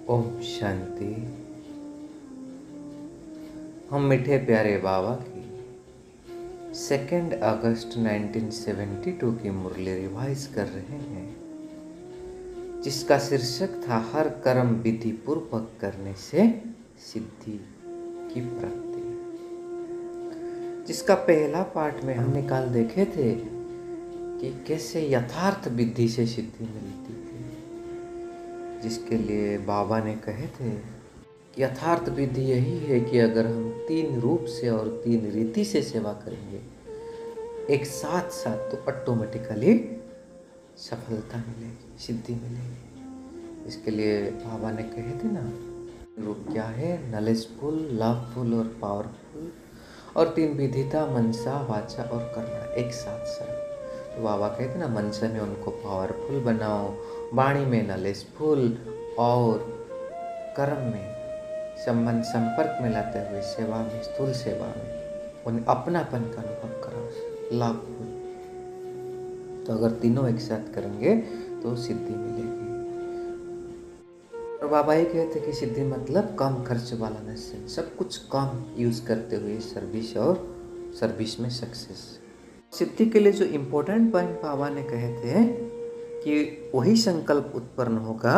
ओम शांति। हम मीठे प्यारे बाबा की 2 अगस्त 1972 की मुरली रिवाइज कर रहे हैं, जिसका शीर्षक था हर कर्म विधि पूर्वक करने से सिद्धि की प्राप्ति। जिसका पहला पार्ट में हम निकाल देखे थे कि कैसे यथार्थ विधि से सिद्धि मिलती थी, जिसके लिए बाबा ने कहे थे कि यथार्थ विधि यही है कि अगर हम 3 रूप से और 3 रीति से सेवा करेंगे एक साथ साथ तो ऑटोमेटिकली सफलता मिलेगी, सिद्धि मिलेगी। इसके लिए बाबा ने कहे थे ना, रूप क्या है? नॉलेजफुल, लवफुल और पावरफुल, और 3 विधिता मनसा, वाचा और कर्म एक साथ साथ। तो बाबा कहते ना, मनसा में उनको पावरफुल बनाओ, वाणी में नॉलेजफुल और कर्म में संबंध संपर्क में लाते हुए सेवा में, स्थूल सेवा में उन्हें अपनापन का अनुभव करो, लाभफुल। तो अगर तीनों एक साथ करेंगे तो सिद्धि मिलेगी। और बाबा ही कहते कि सिद्धि मतलब कम खर्च वाला नशन, सब कुछ कम यूज करते हुए सर्विस और सर्विस में सक्सेस। सिद्धि के लिए जो इम्पोर्टेंट पॉइंट बाबा ने कहे थे कि वही संकल्प उत्पन्न होगा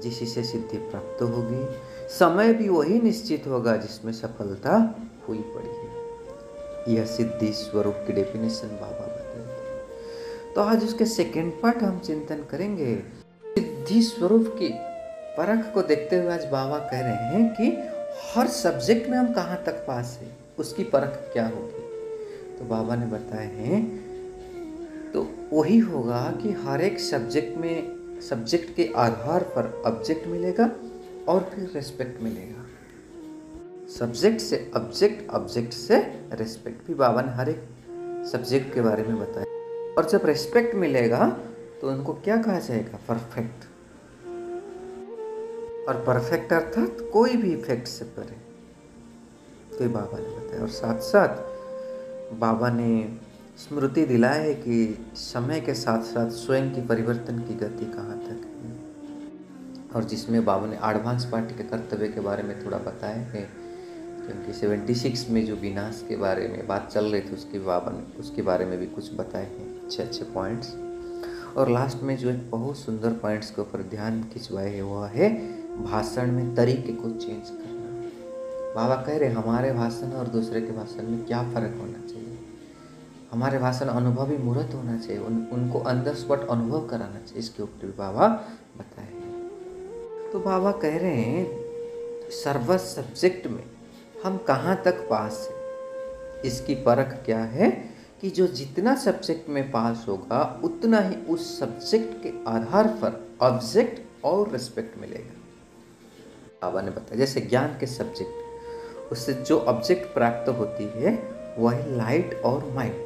जिससे सिद्धि प्राप्त होगी, समय भी वही निश्चित होगा जिसमें सफलता हुई पड़ी है। यह सिद्धि स्वरूप की डेफिनेशन बाबा बताते। तो आज उसके सेकेंड पार्ट हम चिंतन करेंगे। सिद्धि स्वरूप की परख को देखते हुए आज बाबा कह रहे हैं कि हर सब्जेक्ट में हम कहाँ तक पास है, उसकी परख क्या होगी। तो बाबा ने बताए हैं तो वही होगा कि हर एक सब्जेक्ट में सब्जेक्ट के आधार पर ऑब्जेक्ट मिलेगा और फिर रेस्पेक्ट मिलेगा। सब्जेक्ट से ऑब्जेक्ट, ऑब्जेक्ट से रेस्पेक्ट भी बाबा ने हर एक सब्जेक्ट के बारे में बताया। और जब रेस्पेक्ट मिलेगा तो उनको क्या कहा जाएगा? परफेक्ट। और परफेक्ट अर्थात कोई भी इफेक्ट से परे, तो बाबा ने बताया। और साथ साथ बाबा ने स्मृति दिलाया है कि समय के साथ साथ स्वयं की परिवर्तन की गति कहाँ तक है, और जिसमें बाबा ने एडवांस पार्टी के कर्तव्य के बारे में थोड़ा बताया है, क्योंकि 76 में जो विनाश के बारे में बात चल रही थी उसके बाबा ने उसके बारे में भी कुछ बताए हैं, अच्छे अच्छे पॉइंट्स। और लास्ट में जो एक बहुत सुंदर पॉइंट्स के ऊपर ध्यान खिंचवाए है वो है भाषण में तरीके को चेंज करना। बाबा कह रहे हमारे भाषण और दूसरे के भाषण में क्या फ़र्क होना चाहिए। हमारे भाषण अनुभवी मूर्त होना चाहिए, उनको अंदर स्पॉट अनुभव कराना चाहिए। इसके ऊपर भी बाबा बताए हैं। तो बाबा कह रहे हैं सर्व सब्जेक्ट में हम कहाँ तक पास हैं, इसकी परख क्या है कि जो जितना सब्जेक्ट में पास होगा उतना ही उस सब्जेक्ट के आधार पर ऑब्जेक्ट और रिस्पेक्ट मिलेगा। बाबा ने बताया जैसे ज्ञान के सब्जेक्ट, उससे जो ऑब्जेक्ट प्राप्त होती है वह लाइट और माइंड,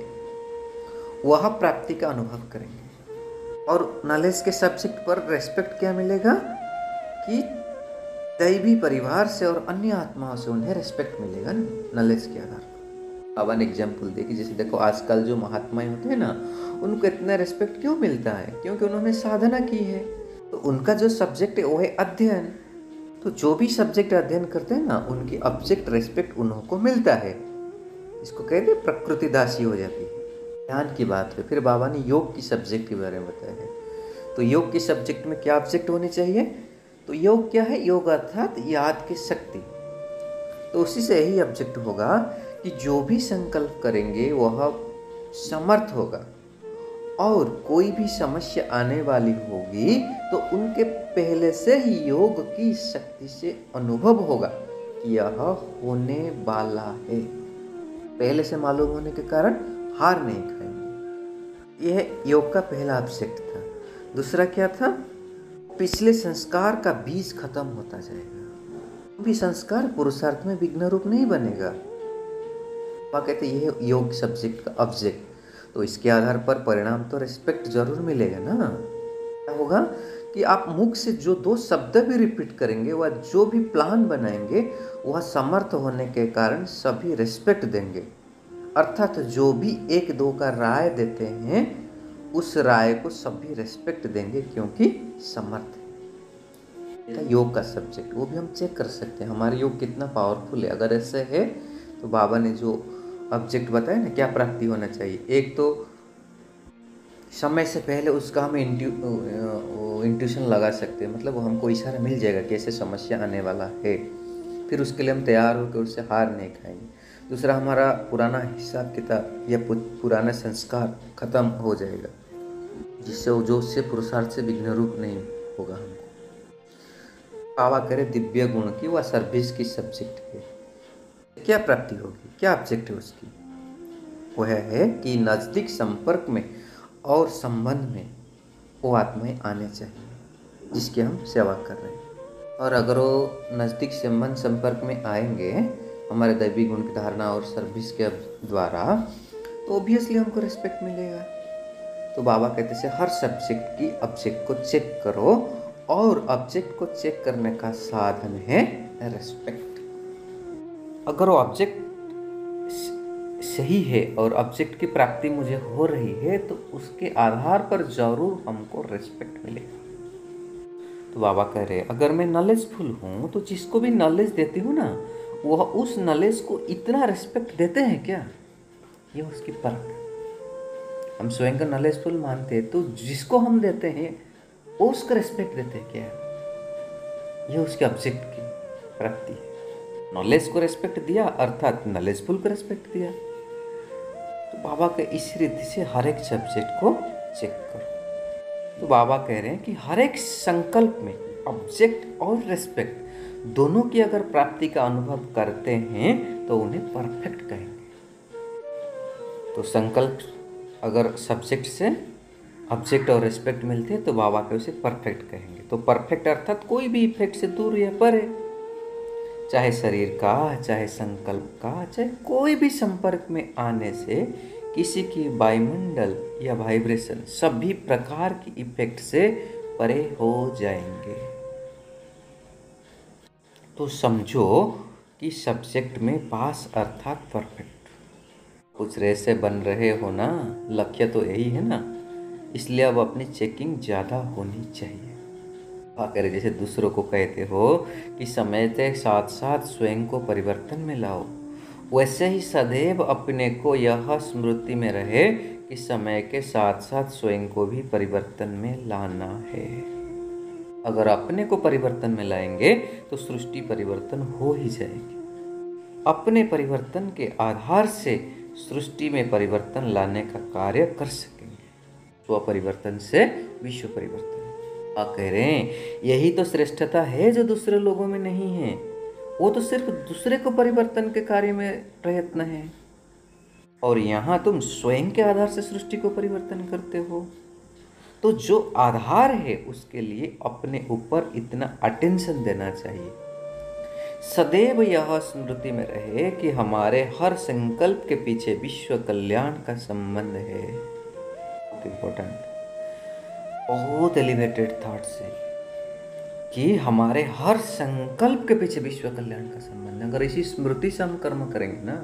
वह प्राप्ति का अनुभव करेंगे। और नॉलेज के सब्जेक्ट पर रेस्पेक्ट क्या मिलेगा कि दैवी परिवार से और अन्य आत्माओं से उन्हें रेस्पेक्ट मिलेगा नॉलेज के आधार पर। अब एक एग्जाम्पल देखिए, जैसे देखो आजकल जो महात्माएं होते हैं ना, उनको इतना रेस्पेक्ट क्यों मिलता है? क्योंकि उन्होंने साधना की है। तो उनका जो सब्जेक्ट है वो है अध्ययन। तो जो भी सब्जेक्ट अध्ययन करते हैं ना, उनकी ऑब्जेक्ट रेस्पेक्ट उनको मिलता है। इसको कहते हैं प्रकृति दासी हो जाती है। ध्यान की बात है। फिर बाबा ने योग की सब्जेक्ट के बारे में बताया है। तो योग की सब्जेक्ट में क्या ऑब्जेक्ट होनी चाहिए? तो योग क्या है? योग अर्थात याद की शक्ति। तो उसी से यही ऑब्जेक्ट होगा कि जो भी संकल्प करेंगे वह समर्थ होगा, और कोई भी समस्या आने वाली होगी तो उनके पहले से ही योग की शक्ति से अनुभव होगा कि यह होने वाला है। पहले से मालूम होने के कारण हार नहीं खाएंगे। यह योग का पहला ऑब्जेक्ट था। दूसरा क्या था? पिछले संस्कार का बीज खत्म होता जाएगा। भी संस्कार पुरुषार्थ में विघ्न रूप नहीं बनेगा। वह कहते यह योग सब्जेक्ट का ऑब्जेक्ट। तो इसके आधार पर परिणाम तो रिस्पेक्ट जरूर मिलेगा ना। क्या होगा कि आप मुख से जो 2 शब्द भी रिपीट करेंगे, वह जो भी प्लान बनाएंगे, वह समर्थ होने के कारण सभी रिस्पेक्ट देंगे। अर्थात जो भी 1-2 का राय देते हैं उस राय को सभी रिस्पेक्ट देंगे, क्योंकि समर्थ है। योग का सब्जेक्ट, वो भी हम चेक कर सकते हैं हमारा योग कितना पावरफुल है। अगर ऐसे है तो बाबा ने जो ऑब्जेक्ट बताया ना क्या प्राप्ति होना चाहिए, एक तो समय से पहले उसका हम इंट्यूशन लगा सकते हैं, मतलब वो हमको इशारा मिल जाएगा कैसे समस्या आने वाला है, फिर उसके लिए हम तैयार होकर उससे हार नहीं खाएंगे। दूसरा, हमारा पुराना हिसाब किताब या पुराना संस्कार खत्म हो जाएगा, जिससे वो जो उससे पुरुषार्थ से विघ्न रूप नहीं होगा हमको। बाबा करे दिव्य गुण की वह सर्विस की सब्जेक्ट है, क्या प्राप्ति होगी, क्या ऑब्जेक्ट है उसकी, वह है कि नज़दीक संपर्क में और संबंध में वो आत्माएं आने चाहिए जिसकी हम सेवा कर रहे हैं। और अगर वो नज़दीक संपर्क में आएंगे हमारे दैवी गुण की धारणा और सर्विस के द्वारा, तो ऑब्वियसली हमको रिस्पेक्ट मिलेगा। तो बाबा कहते हैं हर सब्जेक्ट की ऑब्जेक्ट को चेक करो, और ऑब्जेक्ट को चेक करने का साधन है रिस्पेक्ट। अगर वो ऑब्जेक्ट सही है और ऑब्जेक्ट की प्राप्ति मुझे हो रही है, तो उसके आधार पर जरूर हमको रिस्पेक्ट मिलेगा। तो बाबा कह रहे अगर मैं नॉलेजफुल हूँ तो जिसको भी नॉलेज देती हूँ ना, वह उस नॉलेज को इतना रिस्पेक्ट देते हैं क्या, ये उसकी परख। हम स्वयं को नॉलेजफुल मानते हैं तो जिसको हम देते हैं वो उसका रिस्पेक्ट देते हैं क्या, ये उसके ऑब्जेक्ट की प्राप्ति है। नॉलेज को रिस्पेक्ट दिया अर्थात नॉलेजफुल को रिस्पेक्ट दिया। तो बाबा के इस रीति से हर एक सब्जेक्ट को चेक करो। तो बाबा कह रहे हैं कि हर एक संकल्प में ऑब्जेक्ट और रिस्पेक्ट दोनों की अगर प्राप्ति का अनुभव करते हैं तो उन्हें परफेक्ट कहेंगे। तो संकल्प अगर सब्जेक्ट से ऑब्जेक्ट और रिस्पेक्ट मिलते हैं तो बाबा के उसे परफेक्ट कहेंगे। तो परफेक्ट अर्थात कोई भी इफेक्ट से दूर या परे, चाहे शरीर का, चाहे संकल्प का, चाहे कोई भी संपर्क में आने से किसी की वायुमंडल या वाइब्रेशन सभी प्रकार की इफेक्ट से परे हो जाएंगे। तो समझो कि सब्जेक्ट में पास अर्थात परफेक्ट। कुछ रेसे बन रहे हो ना, लक्ष्य तो यही है ना, इसलिए अब अपनी चेकिंग ज़्यादा होनी चाहिए। अगर जैसे दूसरों को कहते हो कि समय के साथ साथ स्वयं को परिवर्तन में लाओ, वैसे ही सदैव अपने को यह स्मृति में रहे कि समय के साथ साथ स्वयं को भी परिवर्तन में लाना है। अगर अपने को परिवर्तन में लाएंगे तो सृष्टि परिवर्तन हो ही जाएगी। अपने परिवर्तन के आधार से सृष्टि में परिवर्तन लाने का कार्य कर सकेंगे। स्व परिवर्तन से विश्व परिवर्तन। कह रहे हैं यही तो श्रेष्ठता है जो दूसरे लोगों में नहीं है। वो तो सिर्फ दूसरे को परिवर्तन के कार्य में प्रयत्न है, और यहाँ तुम स्वयं के आधार से सृष्टि को परिवर्तन करते हो। तो जो आधार है उसके लिए अपने ऊपर इतना अटेंशन देना चाहिए। सदैव यह स्मृति में रहे कि हमारे हर संकल्प के पीछे विश्व कल्याण का संबंध है। बहुत इंपॉर्टेंट, बहुत एलिवेटेड थॉट से कि हमारे हर संकल्प के पीछे विश्व कल्याण का संबंध है। अगर इसी स्मृति से हम कर्म करेंगे ना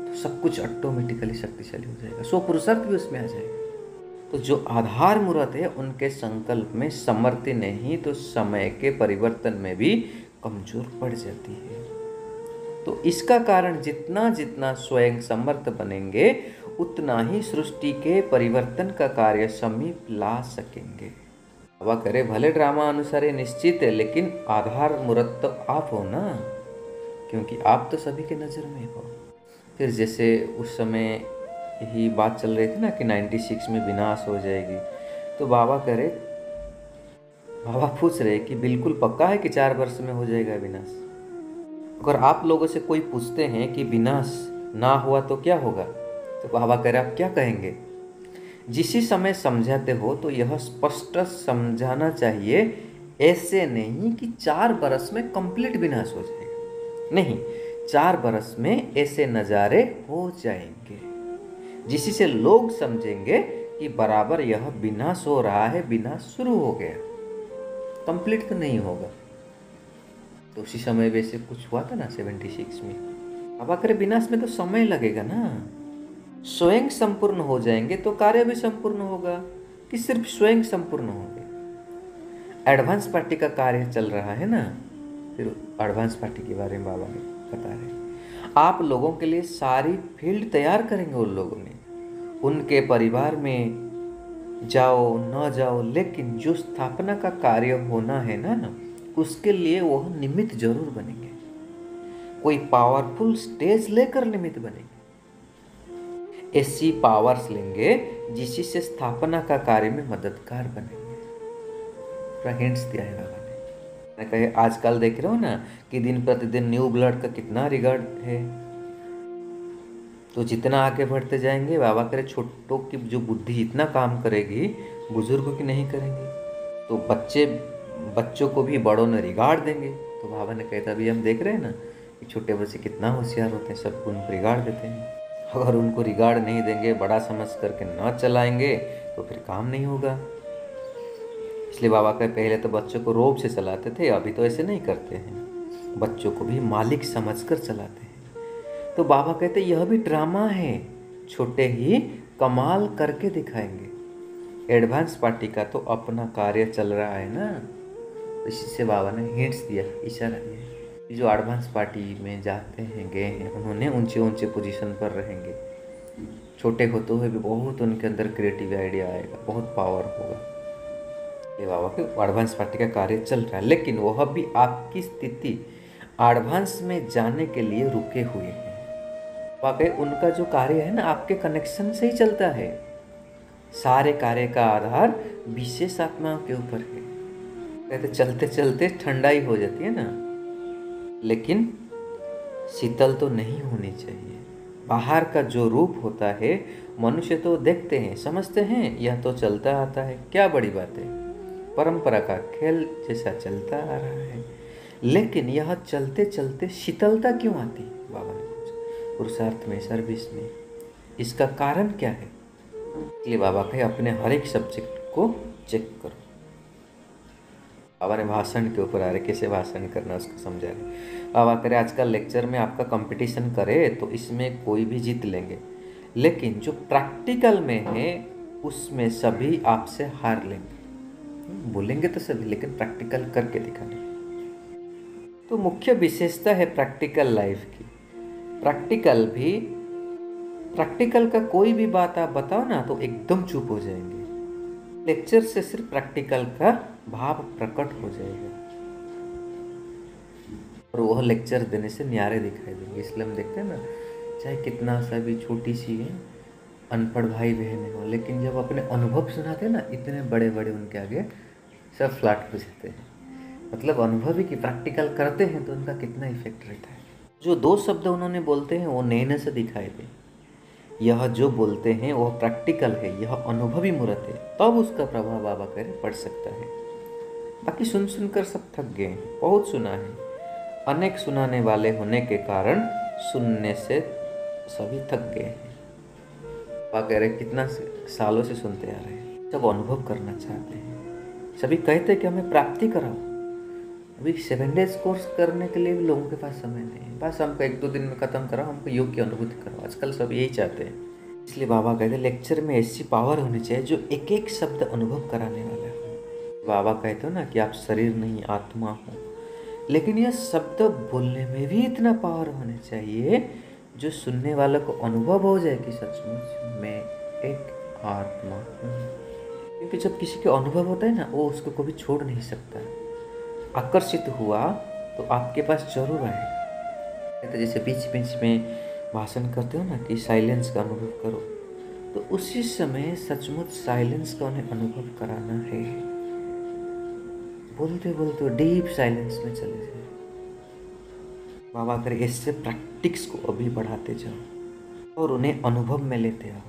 तो सब कुछ ऑटोमेटिकली शक्तिशाली हो जाएगा, सो पुरुषार्थ भी उसमें आ जाएगा। तो जो आधार मूर्त है उनके संकल्प में समर्थी नहीं तो समय के परिवर्तन में भी कमजोर पड़ जाती है। तो इसका कारण जितना जितना स्वयं समर्थ बनेंगे उतना ही सृष्टि के परिवर्तन का कार्य समीप ला सकेंगे। बाबा करे भले ड्रामा अनुसार ये निश्चित है, लेकिन आधार मूर्त तो आप हो ना, क्योंकि आप तो सभी के नज़र में हो। फिर जैसे उस समय यही बात चल रही थी ना कि 96 में विनाश हो जाएगी, तो बाबा करे, बाबा पूछ रहे कि बिल्कुल पक्का है कि 4 वर्ष में हो जाएगा विनाश? अगर आप लोगों से कोई पूछते हैं कि विनाश ना हुआ तो क्या होगा, तो बाबा कह रहे आप क्या कहेंगे? जिस समय समझाते हो तो यह स्पष्ट समझाना चाहिए, ऐसे नहीं कि 4 बरस में कंप्लीट विनाश हो जाएगा। नहीं, 4 बरस में ऐसे नज़ारे हो जाएंगे जिससे लोग समझेंगे कि बराबर यह विनाश हो रहा है, विनाश शुरू हो गया, कंप्लीट तो नहीं होगा। तो उसी समय वैसे कुछ हुआ था ना 76 में। अब आखिर विनाश में तो समय लगेगा ना। स्वयं संपूर्ण हो जाएंगे तो कार्य भी संपूर्ण होगा, कि सिर्फ स्वयं संपूर्ण होंगे। एडवांस पार्टी का कार्य चल रहा है ना, फिर एडवांस पार्टी के बारे में बाबा ने बता रहे। आप लोगों के लिए सारी फील्ड तैयार करेंगे उन लोगों ने, उनके परिवार में जाओ न जाओ, लेकिन जो स्थापना का कार्य होना है ना, उसके लिए वह निमित्त जरूर बनेंगे। कोई पावरफुल स्टेज लेकर निमित्त बनेंगे, ऐसी पावर्स लेंगे जिसी से स्थापना का कार्य में मददगार बनेंगे। पूरा हिंट्स दिया है बाबा ने। कहे आजकल देख रहे हो ना कि दिन प्रतिदिन न्यू ब्लड का कितना रिगार्ड है, तो जितना आगे बढ़ते जाएंगे बाबा करे छोटों की जो बुद्धि इतना काम करेगी, बुजुर्गों की नहीं करेंगे, तो बच्चों को भी बड़ों ने रिगार्ड देंगे। तो बाबा ने कहता अभी हम देख रहे हैं ना कि छोटे बच्चे कितना होशियार होते हैं, सबको उनको रिगार्ड देते हैं। अगर उनको रिगार्ड नहीं देंगे, बड़ा समझ करके न चलाएंगे तो फिर काम नहीं होगा। इसलिए बाबा कहे पहले तो बच्चों को रोब से चलाते थे, अभी तो ऐसे नहीं करते हैं, बच्चों को भी मालिक समझकर चलाते हैं। तो बाबा कहते यह भी ड्रामा है, छोटे ही कमाल करके दिखाएंगे। एडवांस पार्टी का तो अपना कार्य चल रहा है ना, इसी से बाबा ने हिंट्स दिया, इशारा दिया। जो एडवांस पार्टी में जाते हैं, गए हैं, उन्होंने ऊंचे ऊंचे पोजीशन पर रहेंगे। छोटे होते हुए भी बहुत उनके अंदर क्रिएटिव आइडिया आएगा, बहुत पावर होगा। ये बाबा के एडवांस पार्टी का कार्य चल रहा है, लेकिन वह भी आपकी स्थिति एडवांस में जाने के लिए रुके हुए हैं। वाकई उनका जो कार्य है ना, आपके कनेक्शन से ही चलता है। सारे कार्य का आधार विशेष आत्माओं के ऊपर है। कहते चलते चलते ठंडाई हो जाती है ना, लेकिन शीतल तो नहीं होनी चाहिए। बाहर का जो रूप होता है, मनुष्य तो देखते हैं, समझते हैं यह तो चलता आता है, क्या बड़ी बात है, परंपरा का खेल जैसा चलता आ रहा है। लेकिन यह चलते चलते शीतलता क्यों आती, बाबा ने पूछा, पुरुषार्थ में, सर्विस में, इसका कारण क्या है? इसलिए बाबा कहे अपने हर एक सब्जेक्ट को चेक करो। बाबा ने भाषण के ऊपर आ रहे, कैसे भाषण करना उसको समझा रहे। बाबा करे आजकल लेक्चर में आपका कंपटीशन करे तो इसमें कोई भी जीत लेंगे, लेकिन जो प्रैक्टिकल में है उसमें सभी आपसे हार लेंगे। बोलेंगे तो सभी, लेकिन प्रैक्टिकल करके दिखाने। तो मुख्य विशेषता है प्रैक्टिकल लाइफ की। प्रैक्टिकल का कोई भी बात आप बताओ ना तो एकदम चुप हो जाएंगे। लेक्चर से सिर्फ प्रैक्टिकल का भाव प्रकट हो जाएगा और वह लेक्चर देने से न्यारे दिखाई देंगे। इसलिए हम देखते हैं ना, चाहे कितना सा भी छोटी सी अनपढ़ भाई बहन हो, लेकिन जब अपने अनुभव सुनाते हैं ना, इतने बड़े बड़े उनके आगे सब फ्लैट हो जाते हैं। मतलब अनुभव ही कि प्रैक्टिकल करते हैं तो उनका कितना इफेक्ट रहता है। जो दो शब्द उन्होंने बोलते हैं वो नए से दिखाई दे, यह जो बोलते हैं वह प्रैक्टिकल है, यह अनुभवी मूर्त है, तब उसका प्रभाव बाबा करे पड़ सकता है। बाकी सुन सुनकर सब थक गए, बहुत सुना है, अनेक सुनाने वाले होने के कारण सुनने से सभी थक गए हैं। बाबा कह रहे कितना सालों से सुनते आ रहे हैं, सब अनुभव करना चाहते हैं। सभी कहते हैं कि हमें प्राप्ति कराओ। अभी 7 डेज कोर्स करने के लिए भी लोगों के पास समय नहीं है, बस हमको 1-2 दिन में ख़त्म कराओ, हमको योग की अनुभूति कराओ। आजकल सब यही चाहते हैं। इसलिए बाबा कहते हैं लेक्चर में ऐसी पावर होनी चाहिए जो एक एक शब्द अनुभव कराने वाला हो। बाबा कहते हो ना कि आप शरीर नहीं आत्मा हो, लेकिन यह शब्द बोलने में भी इतना पावर होने चाहिए जो सुनने वालों को अनुभव हो जाए कि सचमुच मैं एक आत्मा हूँ। क्योंकि जब किसी के अनुभव होता है ना, वो उसको कभी छोड़ नहीं सकता। आकर्षित हुआ तो आपके पास जरूर आए। तो जैसे बीच बीच में भाषण करते हो ना कि साइलेंस का अनुभव करो, तो उसी समय सचमुच साइलेंस का उन्हें अनुभव कराना है। बोलते बोलते डीप साइलेंस में चले जाए। बाबा करे इससे प्रैक्टिस को अभी बढ़ाते जाओ और उन्हें अनुभव में लेते आओ।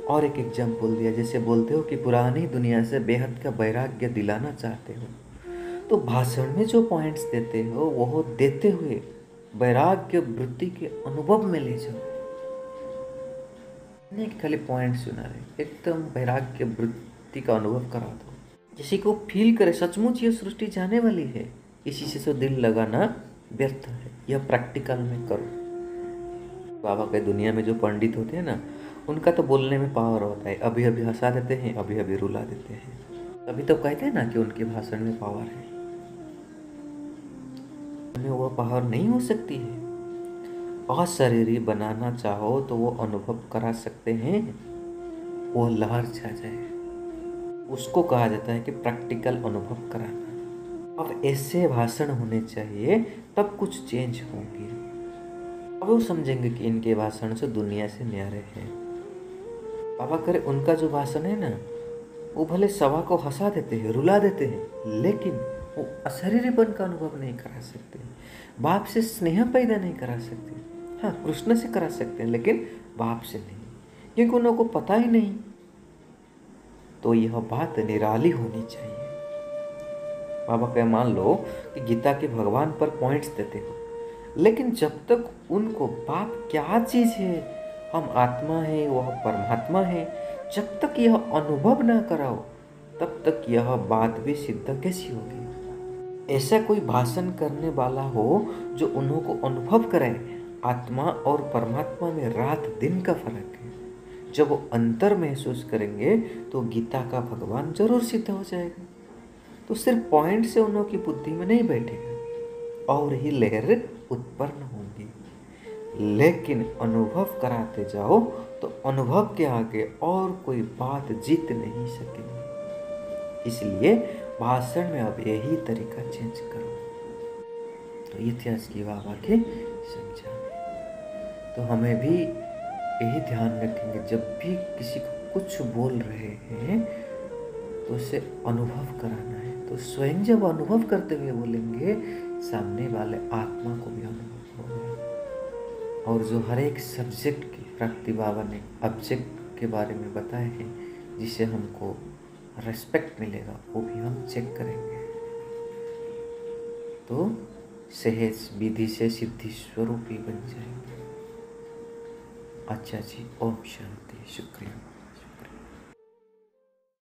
और एक एग्जाम्पल दिया, जैसे बोलते हो कि पुरानी दुनिया से बेहद का वैराग्य दिलाना चाहते हो, तो भाषण में जो पॉइंट्स देते हो वो देते हुए वैराग्य वृत्ति के अनुभव में ले जाओ। नहीं खाली पॉइंट सुना रहे, एकदम वैराग्य वृत्ति का अनुभव करा दो, किसी को फील करे सचमुच ये सृष्टि जाने वाली है, इसी से तो दिल लगाना व्यर्थ है। यह प्रैक्टिकल में करो। बाबा के दुनिया में जो पंडित होते हैं ना, उनका तो बोलने में पावर होता है, अभी अभी हंसा देते हैं, अभी अभी रुला देते हैं। तभी तो कहते हैं ना कि उनके भाषण में पावर है। में वो पावर नहीं हो सकती है। अशरीरी बनाना चाहो तो वो अनुभव करा सकते हैं, वो लहर छा जाए, उसको कहा जाता है कि प्रैक्टिकल अनुभव कराना। अब ऐसे भाषण होने चाहिए, तब कुछ चेंज होंगे। अब वो समझेंगे कि इनके भाषण से दुनिया से न्यारे हैं। बाबा करे उनका जो भाषण है ना, वो भले सभा को हंसा देते हैं, रुला देते हैं, लेकिन वो अशरीरीपन का अनुभव नहीं करा सकते। बाप से स्नेह पैदा नहीं करा सकते। हाँ, कृष्ण से करा सकते हैं, लेकिन बाप से नहीं, क्योंकि उन लोगों को पता ही नहीं। तो यह बात निराली होनी चाहिए। बाबा कहे मान लो कि गीता के भगवान पर पॉइंट्स देते हो, लेकिन जब तक उनको बाप क्या चीज है, हम आत्मा है, वह परमात्मा है, जब तक यह अनुभव ना कराओ, तब तक यह बात भी सिद्ध कैसी होगी। ऐसा कोई भाषण करने वाला हो जो उन्हों को अनुभव कराए आत्मा और परमात्मा में रात दिन का फर्क है। जब वो अंतर महसूस करेंगे तो गीता का भगवान जरूर सिद्ध हो जाएगा। तो सिर्फ पॉइंट से उन्हों की बुद्धि में नहीं बैठेगा और ही लहर उत्पन्न होंगी। लेकिन अनुभव कराते जाओ तो अनुभव के आगे और कोई बात जीत नहीं सकेगी। इसलिए भाषण में अब यही तरीका चेंज करो। तो इतिहास की बाबा के समझा। तो हमें भी यही ध्यान रखेंगे, जब भी किसी को कुछ बोल रहे हैं तो उसे अनुभव कराना है। तो स्वयं जब अनुभव करते हुए बोलेंगे, सामने वाले आत्मा को भी अनुभव होगा। और जो हर एक सब्जेक्ट की प्राप्ति बाबा ने ऑब्जेक्ट के बारे में बताए हैं, जिसे हमको रेस्पेक्ट मिलेगा, वो भी हम चेक करेंगे। तो सहज विधि से सिद्धि स्वरूप ही बन जाएंगे। अच्छा जी, ओम शांति, शुक्रिया।